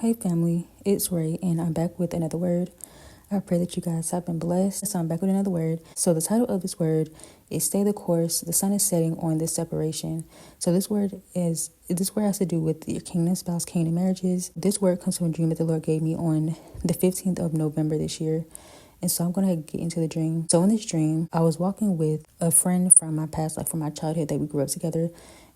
Hey family, it's Rhae and I'm back with another word. I pray that you guys have been blessed. So I'm back with another word. So the title of this word is Stay the Course. The sun is setting on this separation. So this word has to do with your kingdom spouse, kingdom marriages. This word comes from a dream that the Lord gave me on the 15th of November this year. And so I'm going to get into the dream. So in this dream, I was walking with a friend from my past, like from my childhood that we grew up together.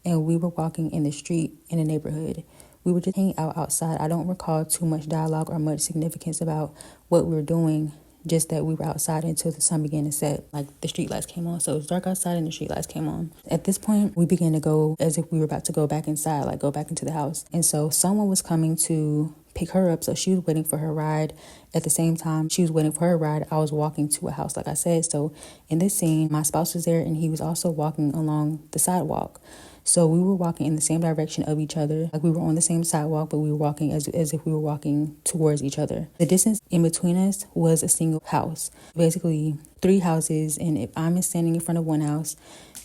And we were walking in the street in the neighborhood. We were just hanging out outside. I don't recall too much dialogue or much significance about what we were doing, just that we were outside until the sun began to set, like the street lights came on. So it was dark outside and the street lights came on. At this point, we began to go as if we were about to go back inside, like go back into the house. And so someone was coming to pick her up. So she was waiting for her ride. At the same time she was waiting for her ride, I was walking to a house, like I said. So in this scene, my spouse was there and he was also walking along the sidewalk. So we were walking in the same direction of each other. Like we were on the same sidewalk, but we were walking as if we were walking towards each other. The distance in between us was a single house. Basically 3 houses. And if I'm standing in front of one house,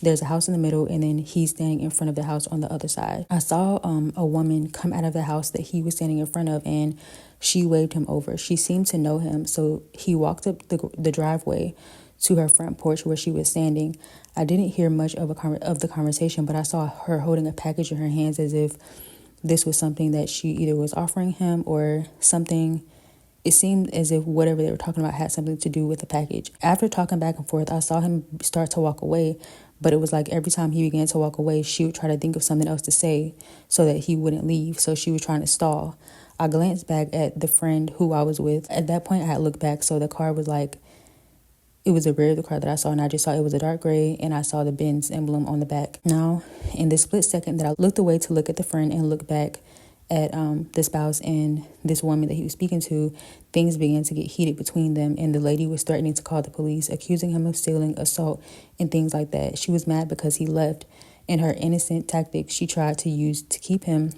there's a house in the middle, and then he's standing in front of the house on the other side. I saw a woman come out of the house that he was standing in front of, and she waved him over. She seemed to know him. So he walked up the driveway to her front porch where she was standing. I didn't hear much of the conversation, but I saw her holding a package in her hands as if this was something that she either was offering him or something. It seemed as if whatever they were talking about had something to do with the package. After talking back and forth, I saw him start to walk away, but it was like every time he began to walk away, she would try to think of something else to say so that he wouldn't leave. So she was trying to stall. I glanced back at the friend who I was with. At that point, I had looked back, so the car was like, it was a rear of the car that I saw, and I just saw it was a dark gray, and I saw the Benz emblem on the back. Now, in the split second that I looked away to look at the friend and look back at the spouse and this woman that he was speaking to, things began to get heated between them, and the lady was threatening to call the police, accusing him of stealing, assault, and things like that. She was mad because he left, and her innocent tactics she tried to use to keep him,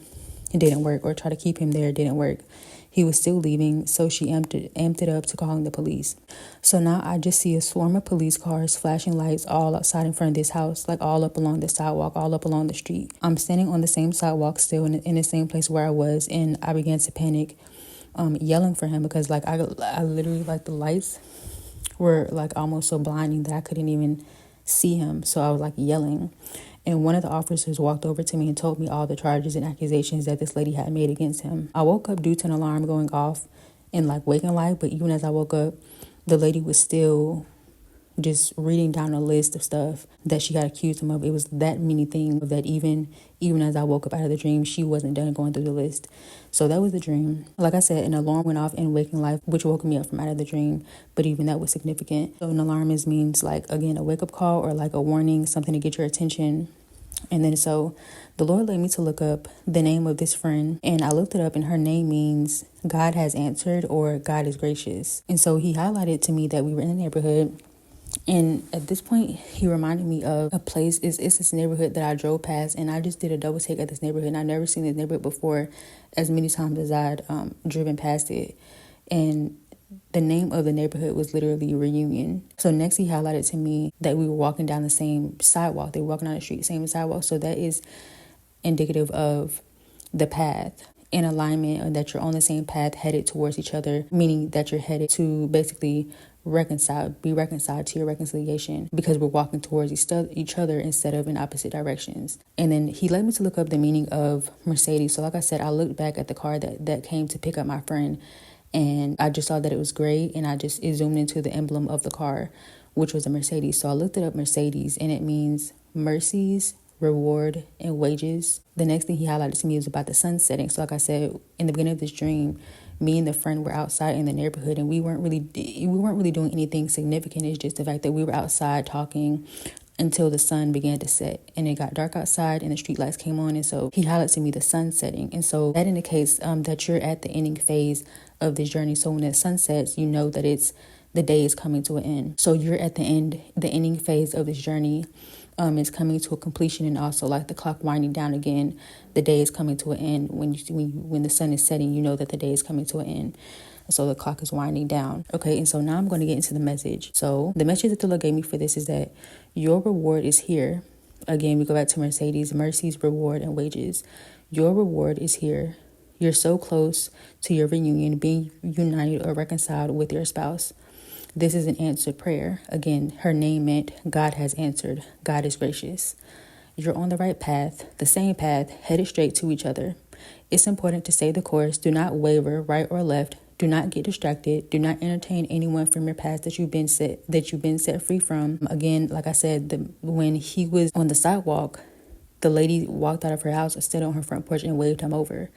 it didn't work, or try to keep him there, it didn't work. He was still leaving, so she amped it up to calling the police. So now I just see a swarm of police cars, flashing lights all outside in front of this house, like all up along the sidewalk, all up along the street. I'm standing on the same sidewalk still in the same place where I was, and I began to panic, yelling for him because like I literally, like the lights were like almost so blinding that I couldn't even see him. So I was like yelling. And one of the officers walked over to me and told me all the charges and accusations that this lady had made against him. I woke up due to an alarm going off in like waking life, but even as I woke up, the lady was still just reading down a list of stuff that she had accused him of. It was that many things that even as I woke up out of the dream, she wasn't done going through the list. So that was the dream. Like I said, an alarm went off in waking life, which woke me up from out of the dream, but even that was significant. So an alarm means like, again, a wake-up call or like a warning, something to get your attention. And then so the Lord led me to look up the name of this friend, and I looked it up, and her name means God has answered or God is gracious. And so he highlighted to me that we were in the neighborhood. And at this point, he reminded me of a place. It's this neighborhood that I drove past, and I just did a double take at this neighborhood. And I'd never seen this neighborhood before as many times as I'd driven past it. And the name of the neighborhood was literally Reunion. So next he highlighted to me that we were walking down the same sidewalk. They were walking down the street, same sidewalk. So that is indicative of the path in alignment, or that you're on the same path headed towards each other, meaning that you're headed to basically be reconciled to your reconciliation, because we're walking towards each other instead of in opposite directions. And then he led me to look up the meaning of Mercedes. So like I said, I looked back at the car that came to pick up my friend, and I just saw that it was gray, and it zoomed into the emblem of the car, which was a Mercedes. So I looked it up, Mercedes, and it means mercies, reward, and wages. The next thing he highlighted to me was about the sun setting. So like I said, in the beginning of this dream, me and the friend were outside in the neighborhood, and we weren't really doing anything significant. It's just the fact that we were outside talking until the sun began to set, and it got dark outside and the street lights came on. And so he highlighted to me the sun setting, and so that indicates that you're at the ending phase of this journey. So when the sun sets, you know that the day is coming to an end. So you're at the ending phase of this journey. Is coming to a completion, and also like the clock winding down again, the day is coming to an end. When the sun is setting, you know that the day is coming to an end. So the clock is winding down. Okay, and so now I'm going to get into the message. So the message that the Lord gave me for this is that your reward is here. Again, we go back to Mercedes, mercies, reward, and wages. Your reward is here. You're so close to your reunion, being united or reconciled with your spouse. This is an answered prayer. Again, her name meant God has answered. God is gracious. You're on the right path, the same path, headed straight to each other. It's important to stay the course. Do not waver right or left. Do not get distracted. Do not entertain anyone from your past that you've been set free from. Again, like I said, when he was on the sidewalk, the lady walked out of her house and stood on her front porch and waved him over.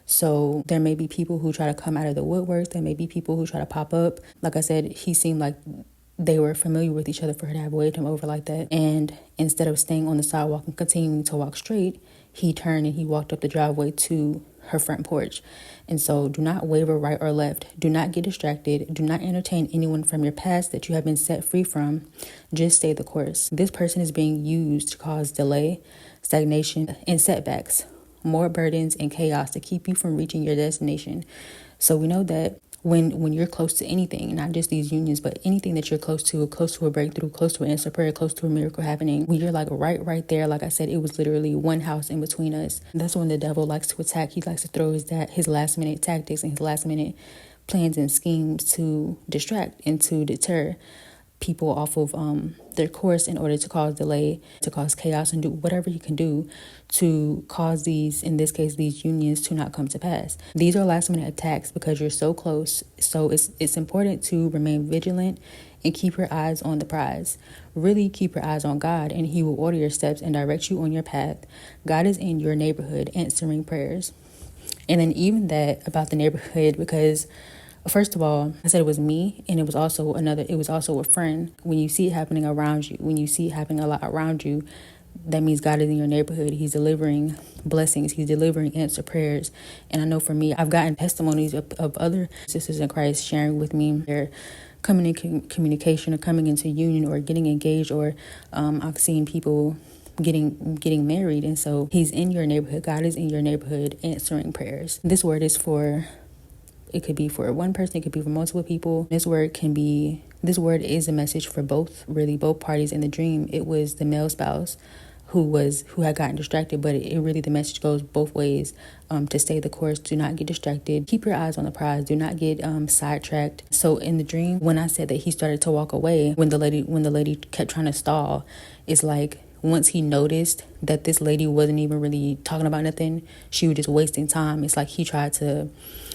So there may be people who try to come out of the woodwork. There may be people who try to pop up. Like I said, he seemed like they were familiar with each other for her to have waved him over like that. And instead of staying on the sidewalk and continuing to walk straight, he turned and he walked up the driveway to her front porch. And so do not waver right or left. Do not get distracted. Do not entertain anyone from your past that you have been set free from. Just stay the course. This person is being used to cause delay, stagnation, and setbacks, more burdens and chaos to keep you from reaching your destination. So we know that when you're close to anything, not just these unions, but anything that you're close to a breakthrough, close to an answer prayer, close to a miracle happening, when you're like right there, like I said, it was literally one house in between us. That's when the devil likes to attack. He likes to throw his last minute tactics and his last minute plans and schemes to distract and to deter people off of their course in order to cause delay, to cause chaos, and do whatever he can do to cause these, in this case, these unions to not come to pass. These are last minute attacks because you're so close. So it's important to remain vigilant and keep your eyes on the prize. Really keep your eyes on God, and he will order your steps and direct you on your path. God is in your neighborhood answering prayers. And then even that about the neighborhood, because first of all, I said it was me, and it was also a friend. When you see it happening around you, when you see it happening a lot around you, that means God is in your neighborhood. He's delivering blessings. He's delivering answered prayers. And I know for me, I've gotten testimonies of other sisters in Christ sharing with me their coming in communication or coming into union or getting engaged, or I've seen people getting married. And so he's in your neighborhood. God is in your neighborhood answering prayers. This word is it could be for one person, it could be for multiple people. This word is a message for both parties in the dream. It was the male spouse who had gotten distracted, but the message goes both ways. To stay the course, do not get distracted. Keep your eyes on the prize. Do not get sidetracked. So in the dream, when I said that he started to walk away, when the lady kept trying to stall, it's like once he noticed that this lady wasn't even really talking about nothing, she was just wasting time. It's like he tried to,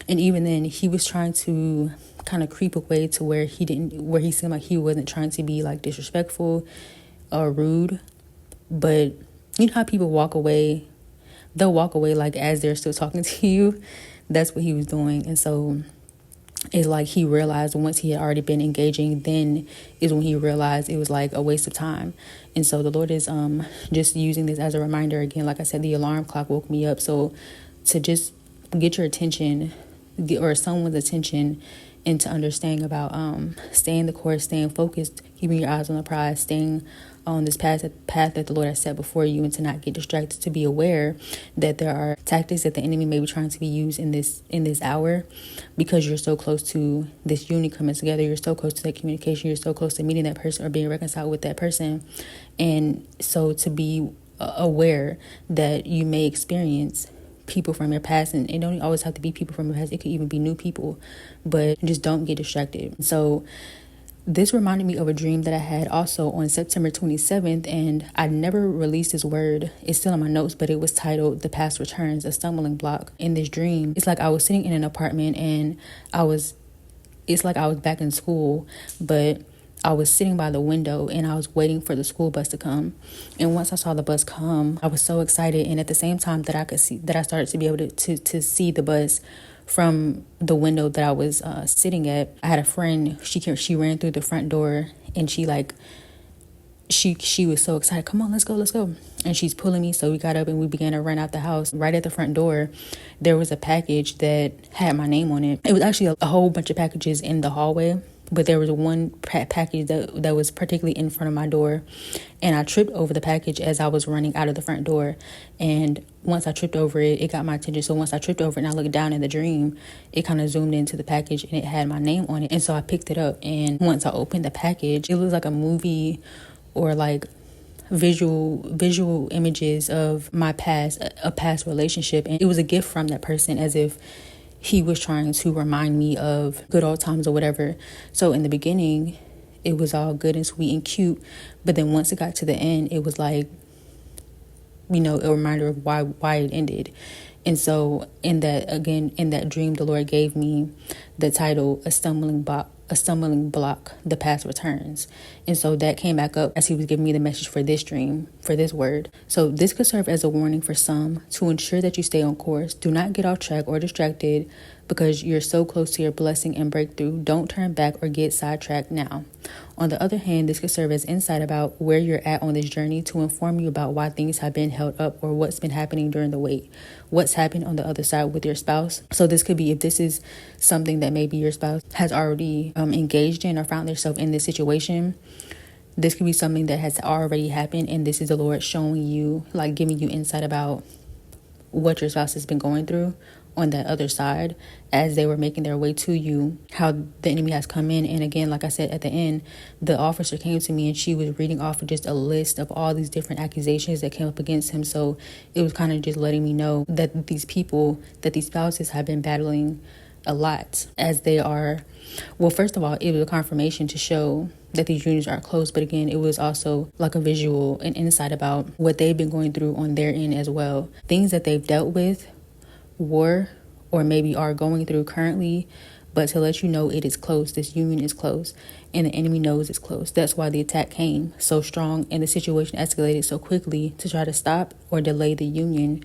and even then he was trying to kind of creep away to where he seemed like he wasn't trying to be like disrespectful or rude. But you know how people walk away? They'll walk away like as they're still talking to you. That's what he was doing. And so it's like he realized once he had already been engaging, then is when he realized it was like a waste of time. And so the Lord is just using this as a reminder. Again, like I said, the alarm clock woke me up. So to just get your attention, or someone's attention, into understanding about staying the course, staying focused, keeping your eyes on the prize, staying on this path that the Lord has set before you, and to not get distracted, to be aware that there are tactics that the enemy may be trying to be used in this hour, because you're so close to this union coming together. You're so close to that communication. You're so close to meeting that person or being reconciled with that person. And so to be aware that you may experience people from your past, and it don't always have to be people from your past. It could even be new people, but just don't get distracted. So this reminded me of a dream that I had also on September 27th, and I never released this word. It's still in my notes, but it was titled "The Past Returns, a Stumbling Block." In this dream, it's like I was sitting in an apartment, and it's like I was back in school, but I was sitting by the window and I was waiting for the school bus to come. And once I saw the bus come, I was so excited. And at the same time that I started to be able to see the bus from the window that I was sitting at, I had a friend. She ran through the front door, and she was so excited. Come on, let's go. And she's pulling me. So we got up and we began to run out the house. Right at the front door, there was a package that had my name on it. It was actually a whole bunch of packages in the hallway, but there was one package that was particularly in front of my door, and I tripped over the package as I was running out of the front door. And once I tripped over it, it got my attention. So once I tripped over it and I looked down in the dream, it kind of zoomed into the package and it had my name on it. And so I picked it up, and once I opened the package, it was like a movie or like visual images of my past, a past relationship, and it was a gift from that person, as if he was trying to remind me of good old times or whatever. So in the beginning, it was all good and sweet and cute, but then once it got to the end, it was like, a reminder of why it ended. And so in that dream, the Lord gave me the title, a stumbling block, the past returns. And so that came back up as he was giving me the message for this dream, for this word. So this could serve as a warning for some to ensure that you stay on course. Do not get off track or distracted because you're so close to your blessing and breakthrough. Don't turn back or get sidetracked now. On the other hand, this could serve as insight about where you're at on this journey to inform you about why things have been held up or what's been happening during the wait. What's happened on the other side with your spouse. So this could be, if this is something that maybe your spouse has already engaged in or found themselves in this situation, this could be something that has already happened, and this is the Lord showing you, like giving you insight about what your spouse has been going through on that other side as they were making their way to you, how the enemy has come in. And again, like I said, at the end, the officer came to me and she was reading off of just a list of all these different accusations that came up against him. So it was kind of just letting me know that these spouses have been battling a lot as they are. Well, first of all, it was a confirmation to show that these unions are close, but again, it was also like a visual and insight about what they've been going through on their end as well. Things that they've dealt with, war, or maybe are going through currently, but to let you know it is close. This union is close, and the enemy knows it's close. That's why the attack came so strong and the situation escalated so quickly to try to stop or delay the union,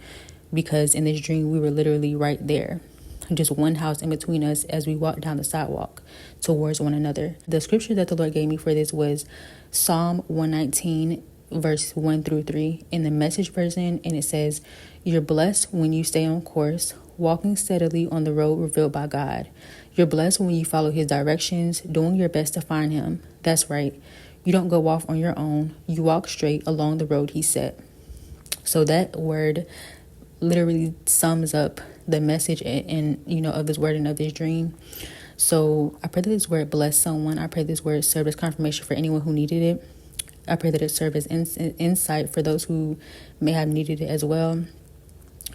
because in this dream we were literally right there, just one house in between us as we walked down the sidewalk towards one another. The scripture that the Lord gave me for this was Psalm 119 verse 1-3 in the Message version, and it says, "You're blessed when you stay on course, walking steadily on the road revealed by God. You're blessed when you follow his directions, doing your best to find him. That's right. You don't go off on your own. You walk straight along the road he set." So that word literally sums up the message and of this word and of this dream. So I pray that this word bless someone. I pray this word served as confirmation for anyone who needed it. I pray that it served as insight for those who may have needed it as well.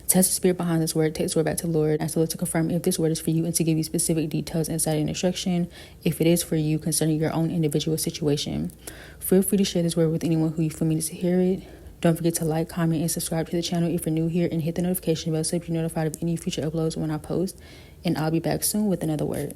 Test the spirit behind this word. Take this word back to the Lord. Ask the Lord to confirm if this word is for you and to give you specific details, insight, and instruction if it is for you concerning your own individual situation. Feel free to share this word with anyone who you feel needs to hear it. Don't forget to like, comment, and subscribe to the channel if you're new here, and hit the notification bell so you're notified of any future uploads when I post. And I'll be back soon with another word.